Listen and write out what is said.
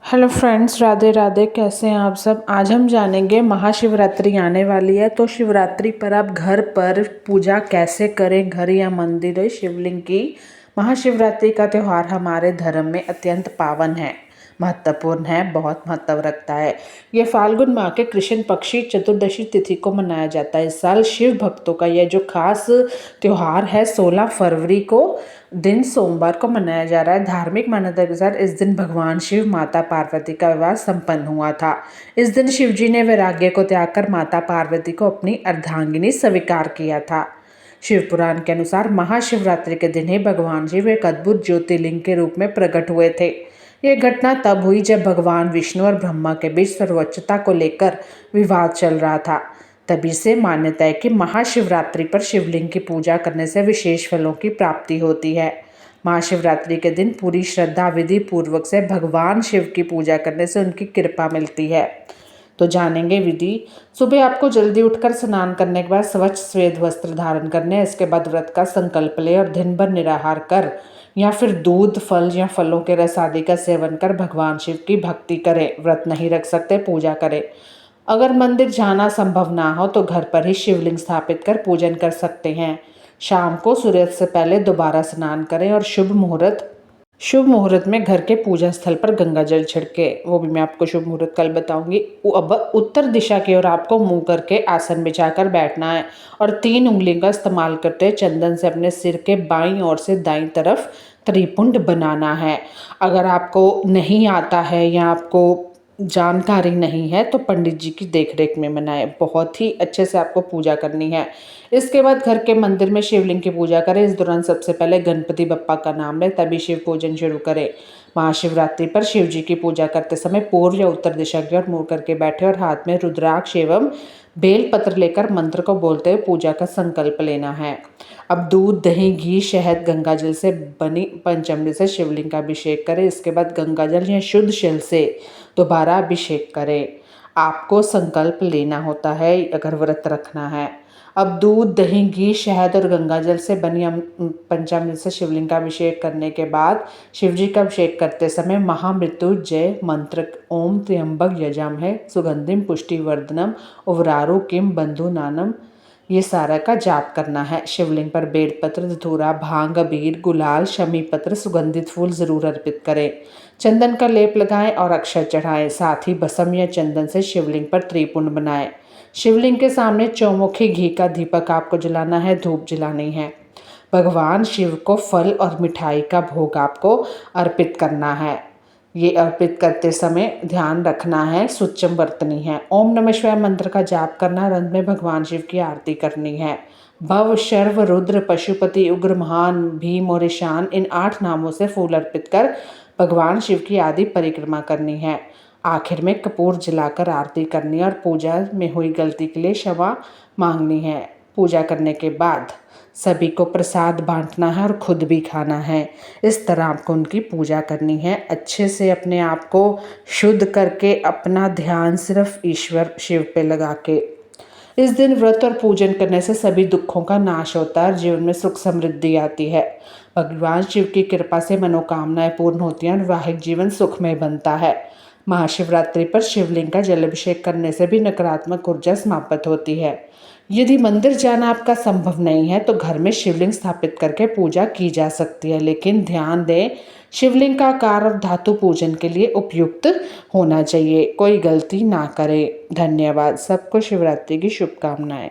Hello friends, Radhe Radhe. कैसे हैं आप सब। आज हम जानेंगे महाशिवरात्रि आने वाली है, तो शिवरात्रि पर आप घर पर पूजा कैसे करें, घर या मंदिर है शिवलिंग की। महाशिवरात्रि का त्यौहार हमारे धर्म में अत्यंत पावन है, महत्वपूर्ण है, बहुत महत्व रखता है। ये फाल्गुन माह के कृष्ण पक्षी चतुर्दशी तिथि को मनाया जाता है। इस साल शिव भक्तों का यह जो खास त्यौहार है 16 फरवरी को दिन सोमवार को मनाया जा रहा है। धार्मिक मान्यता के अनुसार इस दिन भगवान शिव माता पार्वती का विवाह संपन्न हुआ था। इस दिन शिव जी ने वैराग्य को त्याग कर माता पार्वती को अपनी अर्धांगिनी स्वीकार किया था। शिव पुराण के अनुसार महाशिवरात्रि के दिन ही भगवान शिव एक अद्भुत ज्योतिर्लिंग के रूप में प्रकट हुए थे। यह घटना तब हुई जब भगवान विष्णु और ब्रह्मा के बीच सर्वोच्चता को लेकर विवाद चल रहा था। तभी से मान्यता है कि महाशिवरात्रि पर शिवलिंग की पूजा करने से विशेष फलों की प्राप्ति होती है। महाशिवरात्रि के दिन पूरी श्रद्धा विधि पूर्वक से भगवान शिव की पूजा करने से उनकी कृपा मिलती है। तो जानेंगे विधि। सुबह आपको जल्दी उठकर स्नान करने के बाद स्वच्छ श्वेत वस्त्र धारण करने, इसके बाद व्रत का संकल्प ले और दिन भर निराहार कर या फिर दूध, फल या फलों के रस आदि का सेवन कर भगवान शिव की भक्ति करें। व्रत नहीं रख सकते, पूजा करें। अगर मंदिर जाना संभव ना हो तो घर पर ही शिवलिंग स्थापित कर पूजन कर सकते हैं। शाम को सूर्यास्त से पहले दोबारा स्नान करें और शुभ मुहूर्त में घर के पूजा स्थल पर गंगा जल छिड़के। वो भी मैं आपको शुभ मुहूर्त कल बताऊंगी। अब उत्तर दिशा की ओर आपको मुंह करके आसन बिछाकर बैठना है और 3 उंगलियों का इस्तेमाल करते हुए चंदन से अपने सिर के बाईं ओर से दाईं तरफ त्रिपुंड बनाना है। अगर आपको नहीं आता है या आपको जानकारी नहीं है तो पंडित जी की देखरेख में मनाएं। बहुत ही अच्छे से आपको पूजा करनी है। इसके बाद घर के मंदिर में शिवलिंग की पूजा करें। इस दौरान सबसे पहले गणपति बप्पा का नाम लें, तभी शिव पूजन शुरू करें। महाशिवरात्रि पर शिव जी की पूजा करते समय पूर्व या उत्तर दिशा की ओर मुंह करके बैठे और हाथ में रुद्राक्ष एवं बेल पत्र लेकर मंत्र को बोलते हुए पूजा का संकल्प लेना है। अब दूध, दही, घी, शहद, गंगाजल से बनी पंचामृत से शिवलिंग का अभिषेक करें। इसके बाद गंगाजल या शुद्ध जल से दोबारा अभिषेक करें। आपको संकल्प लेना होता है अगर व्रत रखना है। अब दूध, दही, घी, शहद और गंगाजल से बनी पंचामृत से शिवलिंग का अभिषेक करने के बाद शिवजी का अभिषेक करते समय महामृत्युंजय मंत्र ओम त्र्यंबक यजामहे सुगंधिम पुष्टिवर्धनम उर्वारुक किम बंधुनानम, ये सारा का जाप करना है। शिवलिंग पर बेलपत्र, धतूरा, भांग, अबीर, गुलाल, शमी पत्र, सुगंधित फूल जरूर अर्पित करें। चंदन का लेप लगाएं और अक्षर चढ़ाएं। साथ ही भस्म या चंदन से शिवलिंग पर त्रिपुंड बनाएं। शिवलिंग के सामने चौमुखी घी का दीपक आपको जलाना है, धूप जलानी है। भगवान शिव को फल और मिठाई का भोग आपको अर्पित करना है। ये अर्पित करते समय ध्यान रखना है, सुच्चम बरतनी है। ओम नमः शिवाय मंत्र का जाप करना, अंत में भगवान शिव की आरती करनी है। भव, शर्व, रुद्र, पशुपति, उग्र, महान, भीम और ईशान, इन 8 नामों से फूल अर्पित कर भगवान शिव की आदि परिक्रमा करनी है। आखिर में कपूर जलाकर आरती करनी है और पूजा में हुई गलती के लिए क्षमा मांगनी है। पूजा करने के बाद सभी को प्रसाद बांटना है और खुद भी खाना है। इस तरह आपको उनकी पूजा करनी है। अच्छे से अपने आप को शुद्ध करके अपना ध्यान सिर्फ ईश्वर शिव पे लगा के। इस दिन व्रत और पूजन करने से सभी दुखों का नाश होता है और जीवन में सुख समृद्धि आती है। भगवान शिव की कृपा से मनोकामनाएं पूर्ण होती हैं और वैवाहिक जीवन सुखमय बनता है। महाशिवरात्रि पर शिवलिंग का जलाभिषेक करने से भी नकारात्मक ऊर्जा समाप्त होती है। यदि मंदिर जाना आपका संभव नहीं है तो घर में शिवलिंग स्थापित करके पूजा की जा सकती है, लेकिन ध्यान दें शिवलिंग का आकार और धातु पूजन के लिए उपयुक्त होना चाहिए। कोई गलती ना करें। धन्यवाद। सबको शिवरात्रि की शुभकामनाएं।